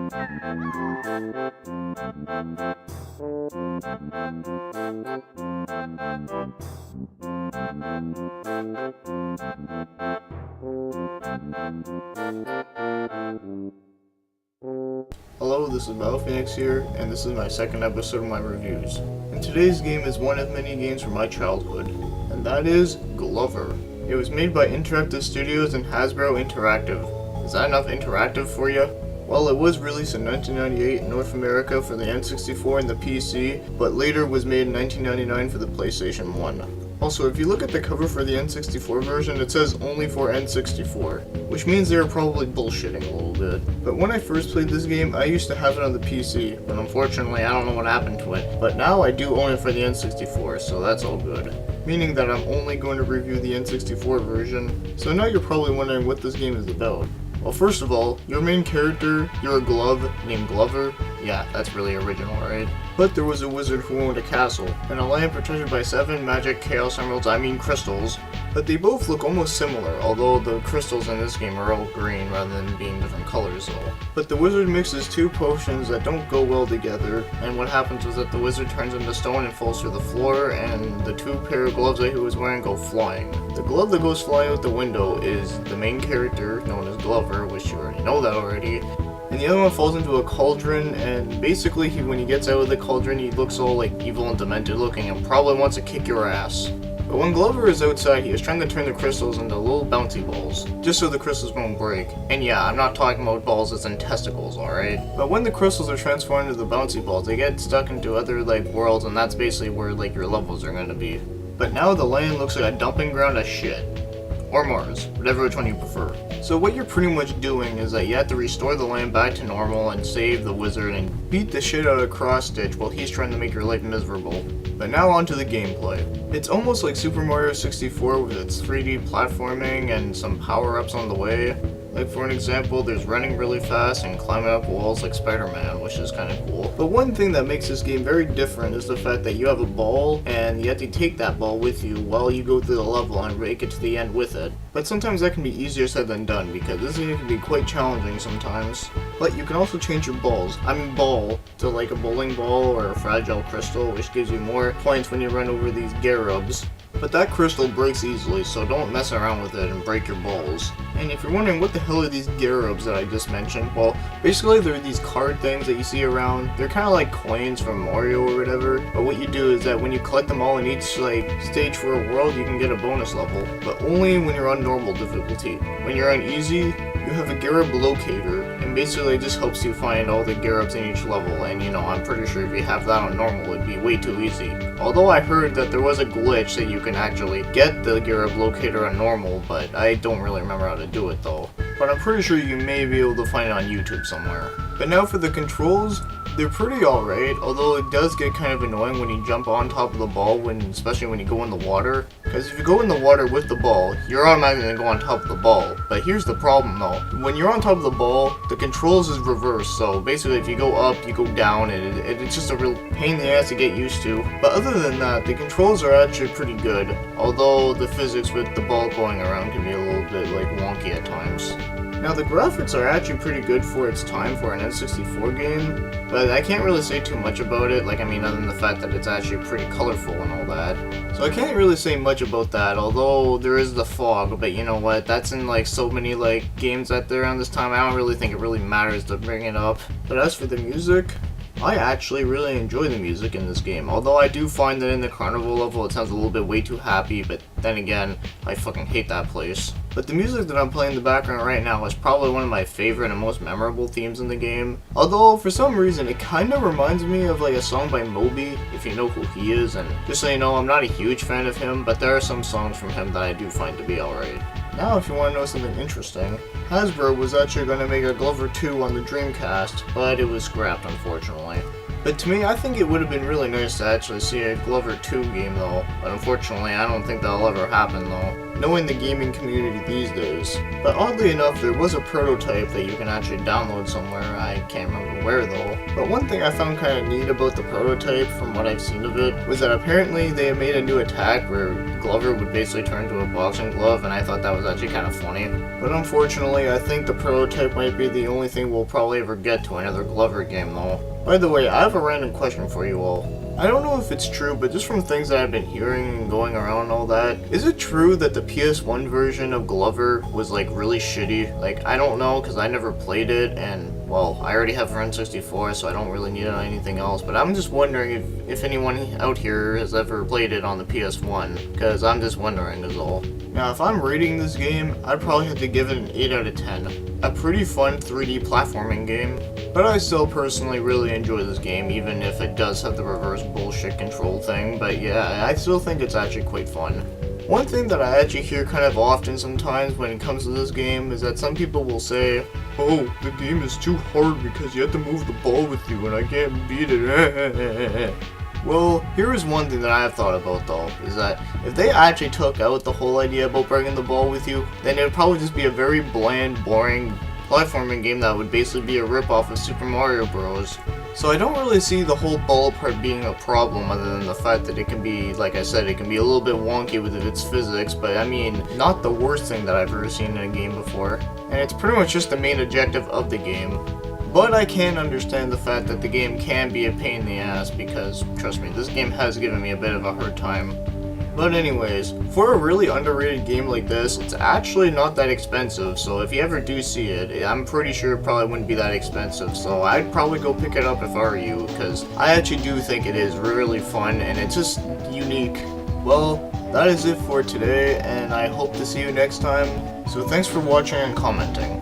Hello, this is Biophoenix here, and this is my second episode of my reviews. And today's game is one of many games from my childhood, and that is Glover. It was made by Interactive Studios and Hasbro Interactive. Is that enough interactive for you? Well, it was released in 1998 in North America for the N64 and the PC, but later was made in 1999 for the PlayStation 1. Also, if you look at the cover for the N64 version, it says only for N64, which means they were probably bullshitting a little bit. But when I first played this game, I used to have it on the PC, but unfortunately I don't know what happened to it. But now I do own it for the N64, so that's all good. Meaning that I'm only going to review the N64 version. So now you're probably wondering what this game is about. Well, first of all, your main character, you're a glove named Glover. Yeah, that's really original, right? But there was a wizard who owned a castle, and a land protected by 7 magic chaos emeralds, crystals. But they both look almost similar, although the crystals in this game are all green rather than being different colors though. But the wizard mixes 2 potions that don't go well together, and what happens is that the wizard turns into stone and falls through the floor, and the 2 pair of gloves that he was wearing go flying. The glove that goes flying out the window is the main character, known as Glover, which you already know that already. And the other one falls into a cauldron, and basically when he gets out of the cauldron, he looks all like evil and demented looking and probably wants to kick your ass. But when Glover is outside, he is trying to turn the crystals into little bouncy balls, just so the crystals won't break. And yeah, I'm not talking about balls as in testicles, alright? But when the crystals are transformed into the bouncy balls, they get stuck into other worlds, and that's basically where your levels are going to be. But now the land looks like a dumping ground of shit. Or Mars, whatever which one you prefer. So what you're pretty much doing is that you have to restore the land back to normal and save the wizard and beat the shit out of Cross Stitch while he's trying to make your life miserable. But now on to the gameplay. It's almost like Super Mario 64 with its 3D platforming and some power-ups on the way. Like for an example, there's running really fast and climbing up walls like Spider-Man, which is kind of cool. But one thing that makes this game very different is the fact that you have a ball and you have to take that ball with you while you go through the level and make it to the end with it. But sometimes that can be easier said than done because this game can be quite challenging sometimes. But you can also change your ball to like a bowling ball or a fragile crystal, which gives you more points when you run over these Garubs. But that crystal breaks easily, so don't mess around with it and break your balls. And if you're wondering what the hell are these Garubs that I just mentioned, well, basically they're these card things that you see around. They're kind of like coins from Mario or whatever, but what you do is that when you collect them all in each stage for a world, you can get a bonus level, but only when you're on normal difficulty. When you're on easy, you have a Garub locator, and basically it just helps you find all the Garubs in each level, and I'm pretty sure if you have that on normal, it'd be way too easy. Although I heard that there was a glitch that you can actually get the Garub locator on normal, but I don't really remember how to do it though. But I'm pretty sure you may be able to find it on YouTube somewhere. But now for the controls, they're pretty alright, although it does get kind of annoying when you jump on top of the ball, especially when you go in the water. Because if you go in the water with the ball, you're automatically going to go on top of the ball. But here's the problem though. When you're on top of the ball, the controls is reversed, so basically if you go up, you go down, and it's just a real pain in the ass to get used to. But other than that, the controls are actually pretty good, although the physics with the ball going around can be a little bit wonky at times. Now the graphics are actually pretty good for its time for an N64 game, but I can't really say too much about it, other than the fact that it's actually pretty colorful and all that. So I can't really say much about that, although there is the fog, but you know what, that's in so many games out there around this time, I don't really think it really matters to bring it up. But as for the music, I actually really enjoy the music in this game, although I do find that in the carnival level it sounds a little bit way too happy, but then again, I fucking hate that place. But the music that I'm playing in the background right now is probably one of my favorite and most memorable themes in the game, although for some reason it kinda reminds me of a song by Moby, if you know who he is, and just so you know, I'm not a huge fan of him, but there are some songs from him that I do find to be alright. Now if you want to know something interesting, Hasbro was actually going to make a Glover 2 on the Dreamcast, but it was scrapped unfortunately. But to me, I think it would have been really nice to actually see a Glover 2 game though, but unfortunately I don't think that'll ever happen though. knowing the gaming community these days. But oddly enough, there was a prototype that you can actually download somewhere, I can't remember where though. But one thing I found kind of neat about the prototype, from what I've seen of it, was that apparently they made a new attack where Glover would basically turn into a boxing glove, and I thought that was actually kind of funny. But unfortunately, I think the prototype might be the only thing we'll probably ever get to another Glover game though. By the way, I have a random question for you all. I don't know if it's true, but just from things that I've been hearing and going around and all that, is it true that the PS1 version of Glover was like really shitty? Like, I don't know, because I never played it, and well, I already have an N64, so I don't really need it on anything else, but I'm just wondering if anyone out here has ever played it on the PS1, because I'm just wondering is all. Now, if I'm rating this game, I'd probably have to give it an 8 out of 10. A pretty fun 3D platforming game, but I still personally really enjoy this game, even if it does have the reverse bullshit control thing, but yeah, I still think it's actually quite fun. One thing that I actually hear kind of often sometimes when it comes to this game is that some people will say, "Oh, the game is too hard because you have to move the ball with you and I can't beat it." Well, here is one thing that I have thought about though, is that if they actually took out the whole idea about bringing the ball with you, then it would probably just be a very bland, boring platforming game that would basically be a ripoff of Super Mario Bros. So I don't really see the whole ball part being a problem, other than the fact that it can be, like I said, it can be a little bit wonky with its physics, but I mean, not the worst thing that I've ever seen in a game before. And it's pretty much just the main objective of the game. But I can understand the fact that the game can be a pain in the ass, because, trust me, this game has given me a bit of a hard time. But anyways, for a really underrated game like this, it's actually not that expensive, so if you ever do see it, I'm pretty sure it probably wouldn't be that expensive, so I'd probably go pick it up if I were you, because I actually do think it is really fun, and it's just unique. Well, that is it for today, and I hope to see you next time, so thanks for watching and commenting.